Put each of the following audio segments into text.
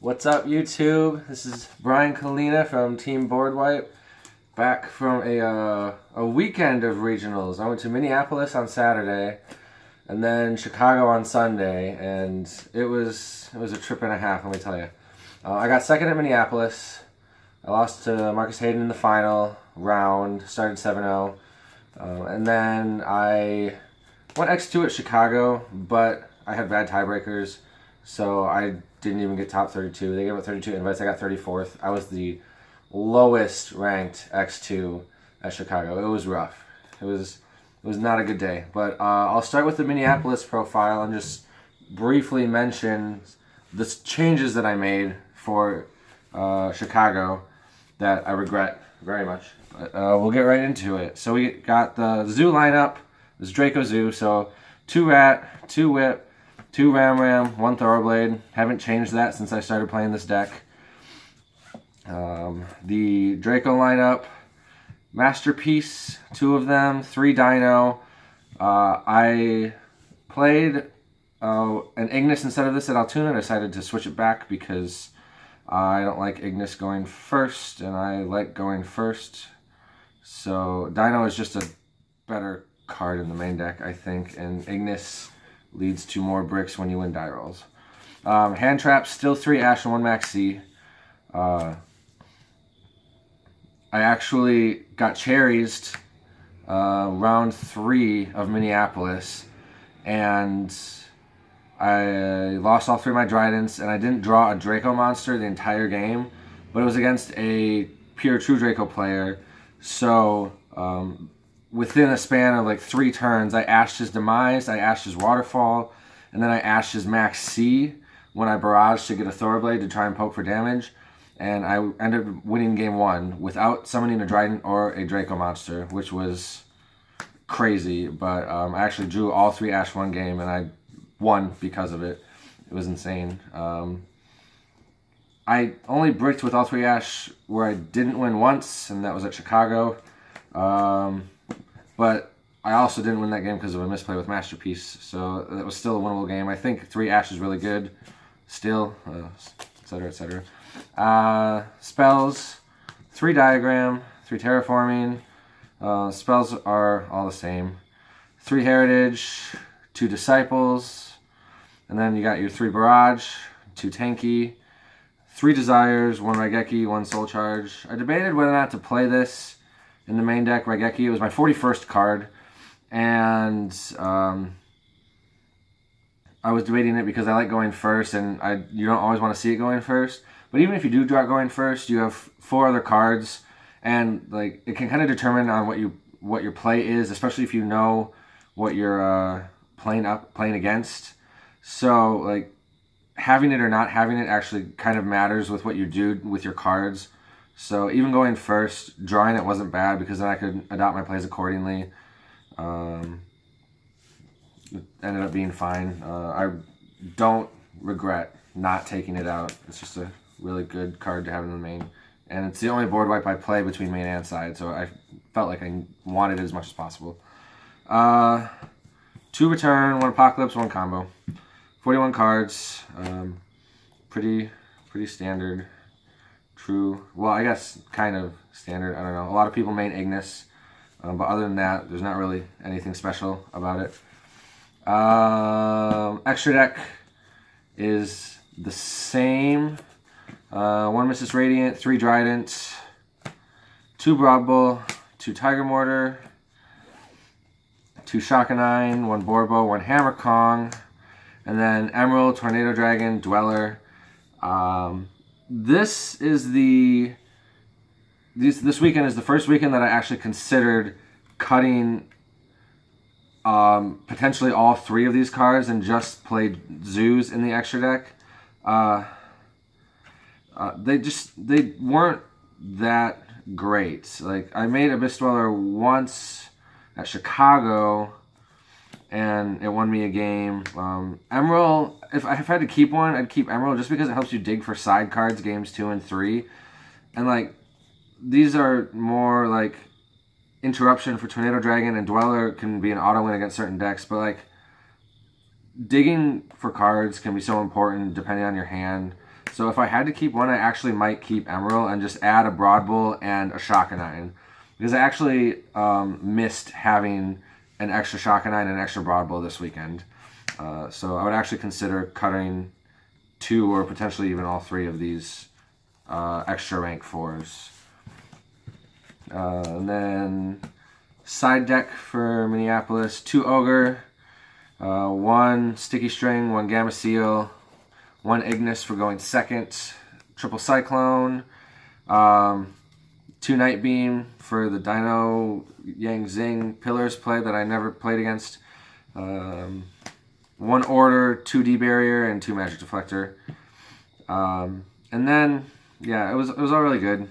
What's up, YouTube? This is Brian Kalina from Team Board Wipe, back from a weekend of regionals. I went to Minneapolis on Saturday, and then Chicago on Sunday, and it was a trip and a half. Let me tell you. I got second at Minneapolis. I lost to Marcus Hayden in the final round. Started 7-0, and then I went X2 at Chicago, but I had bad tiebreakers. So I didn't even get top 32. They gave out 32 invites. I got 34th. I was the lowest ranked X2 at Chicago. It was rough. It was not a good day. But I'll start with the Minneapolis profile and just briefly mention the changes that I made for Chicago that I regret very much. But we'll get right into it. So we got the zoo lineup. This Draco zoo. So 2 Rat, 2 Whip, 2 Ram, 1 Thoroughblade. Haven't changed that since I started playing this deck. The Draco lineup, Masterpiece, 2 of them, 3 Dino. I played an Ignis instead of this at Altoona. I decided to switch it back because I don't like Ignis going first, and I like going first. So Dino is just a better card in the main deck, I think, and Ignis leads to more bricks when you win die rolls. Hand traps, still 3 Ash and 1 Max C. I actually got cherries round 3 of Minneapolis, and I lost all 3 of my Dryadents, and I didn't draw a Draco monster the entire game, but it was against a pure true Draco player. So within a span of like 3 turns, I ashed his Demise, I ashed his Waterfall, and then I ashed his Max C when I barraged to get a Thoroughblade to try and poke for damage. And I ended up winning game 1 without summoning a Dryden or a Draco monster, which was crazy. But I actually drew all 3 Ash one game, and I won because of it. It was insane. I only bricked with all 3 Ash where I didn't win once, and that was at Chicago. But I also didn't win that game because of a misplay with Masterpiece, so that was still a winnable game. I think 3 Ash is really good, still, etc., etc. Spells, 3 Diagram, 3 Terraforming. Spells are all the same. 3 Heritage, 2 Disciples, and then you got your 3 Barrage, 2 Tanky, 3 Desires, 1 Raigeki, 1 Soul Charge. I debated whether or not to play this in the main deck. Raigeki, it was my 41st card, and I was debating it because I like going first, and you don't always want to see it going first. But even if you do draw it going first, you have 4 other cards, and like it can kind of determine on what your play is, especially if you know what you're playing against. So like having it or not having it actually kind of matters with what you do with your cards. So even going first, drawing it wasn't bad because then I could adopt my plays accordingly. It ended up being fine. I don't regret not taking it out. It's just a really good card to have in the main. And it's the only board wipe I play between main and side, so I felt like I wanted it as much as possible. 2 Return, 1 Apocalypse, 1 Combo. 41 cards. Pretty standard. True. Well, I guess kind of standard. I don't know. A lot of people main Ignis, but other than that, there's not really anything special about it. Extra deck is the same. 1 Mrs. Radiant, 3 Dryadent, 2 Broadbull, 2 Tiger Mortar, 2 Shockanine, 1 Borbo, 1 Hammer Kong, and then Emerald, Tornado Dragon, Dweller. This weekend is the first weekend that I actually considered cutting potentially all 3 of these cards and just played zoos in the extra deck. They weren't that great. Like I made Abyss Dweller once at Chicago, and it won me a game. Emerald, if I had to keep one, I'd keep Emerald just because it helps you dig for side cards games 2 and 3. And like, these are more like interruption for Tornado Dragon, and Dweller can be an auto win against certain decks, but like, digging for cards can be so important depending on your hand. So if I had to keep one, I actually might keep Emerald and just add a Broad Bull and a Shockanine. Because I actually missed having an extra Shockanine and an extra Broad Bull this weekend. So I would actually consider cutting 2 or potentially even all 3 of these extra rank 4s. And then side deck for Minneapolis, 2 Ogre, 1 Sticky String, 1 Gamma Seal, 1 Ignis for going second, triple Cyclone, 2 Night Beam for the Dino Yang Zing Pillars play that I never played against, 1 Order, 2 D-Barrier, and 2 Magic Deflector. And then, yeah, it was all really good.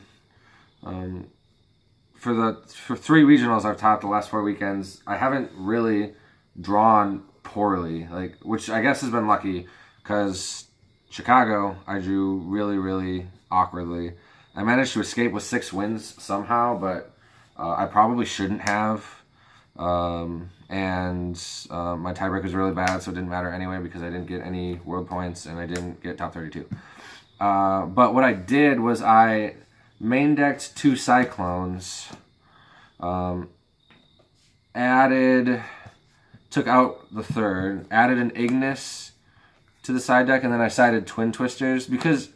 For 3 regionals I've taught the last 4 weekends, I haven't really drawn poorly, which I guess has been lucky, because Chicago I drew really, really awkwardly. I managed to escape with 6 wins somehow, but I probably shouldn't have. And my tiebreak was really bad, so it didn't matter anyway because I didn't get any world points and I didn't get top 32. But what I did was I main decked 2 Cyclones, took out the 3rd, added an Ignis to the side deck, and then I sided Twin Twisters because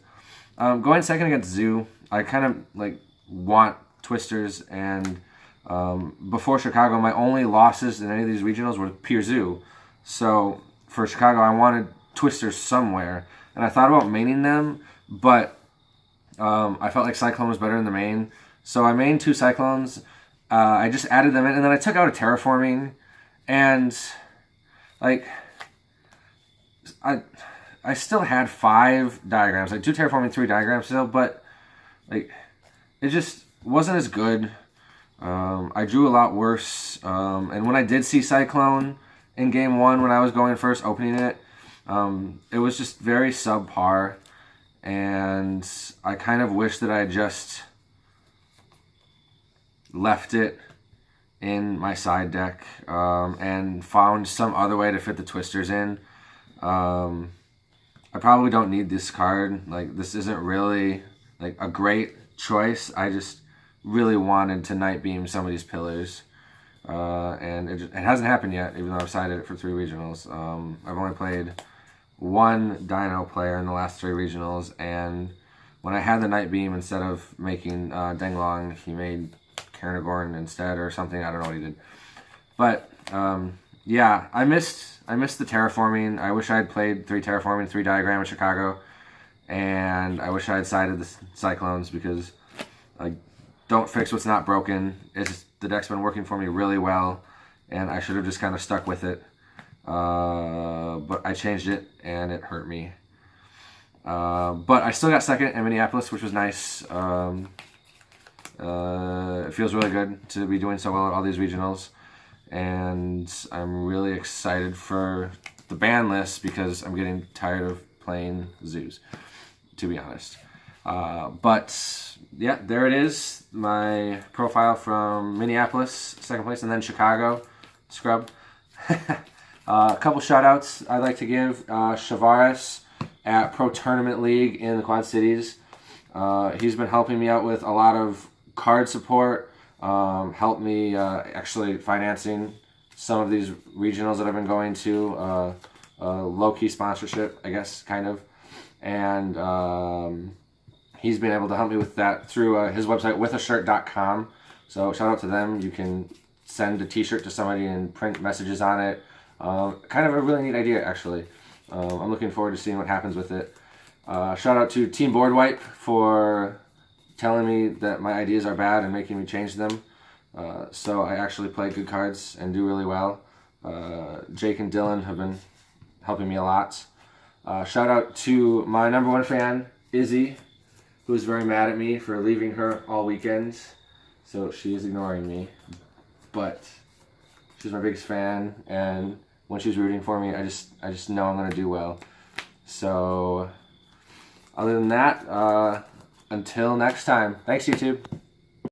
going second against Zoo, I kind of want Twisters, and before Chicago, my only losses in any of these regionals were pure Zoo. So for Chicago, I wanted Twisters somewhere, and I thought about maining them, but I felt like Cyclone was better in the main, so I mained 2 Cyclones. I just added them in, and then I took out a Terraforming, and I still had 5 diagrams, 2 Terraforming, 3 diagrams still, but it just wasn't as good. I drew a lot worse, and when I did see Cyclone in game 1 when I was going first, opening it, it was just very subpar, and I kind of wish that I just left it in my side deck and found some other way to fit the Twisters in. I probably don't need this card. This isn't really a great choice. I just really wanted to Night Beam some of these Pillars, and it hasn't happened yet, even though I've sided it for 3 regionals. I've only played 1 Dino player in the last 3 regionals, and when I had the Night Beam, instead of making Denglong, he made Caranagorn instead or something. I don't know what he did. But yeah, I missed the Terraforming. I wish I had played 3 Terraforming, 3 Diagram in Chicago, and I wish I had sided the Cyclones because don't fix what's not broken. It's just, the deck's been working for me really well, and I should have just kind of stuck with it. But I changed it, and it hurt me. But I still got second in Minneapolis, which was nice. It feels really good to be doing so well at all these regionals, and I'm really excited for the ban list because I'm getting tired of playing zoos, to be honest. But yeah, there it is, my profile from Minneapolis, 2nd place, and then Chicago, scrub. A couple shout outs I'd like to give. Chavaris at Pro Tournament League in the Quad Cities. He's been helping me out with a lot of card support, helped me actually financing some of these regionals that I've been going to, low-key sponsorship, I guess, kind of. And he's been able to help me with that through his website, withashirt.com. So shout out to them. You can send a t-shirt to somebody and print messages on it. Kind of a really neat idea, actually. I'm looking forward to seeing what happens with it. Shout out to Team Board Wipe for telling me that my ideas are bad and making me change them. So I actually play good cards and do really well. Jake and Dylan have been helping me a lot. Shout out to my #1 fan, Izzy, who is very mad at me for leaving her all weekend. So she is ignoring me. But she's my biggest fan, and when she's rooting for me, I just know I'm going to do well. So other than that, until next time, thanks YouTube.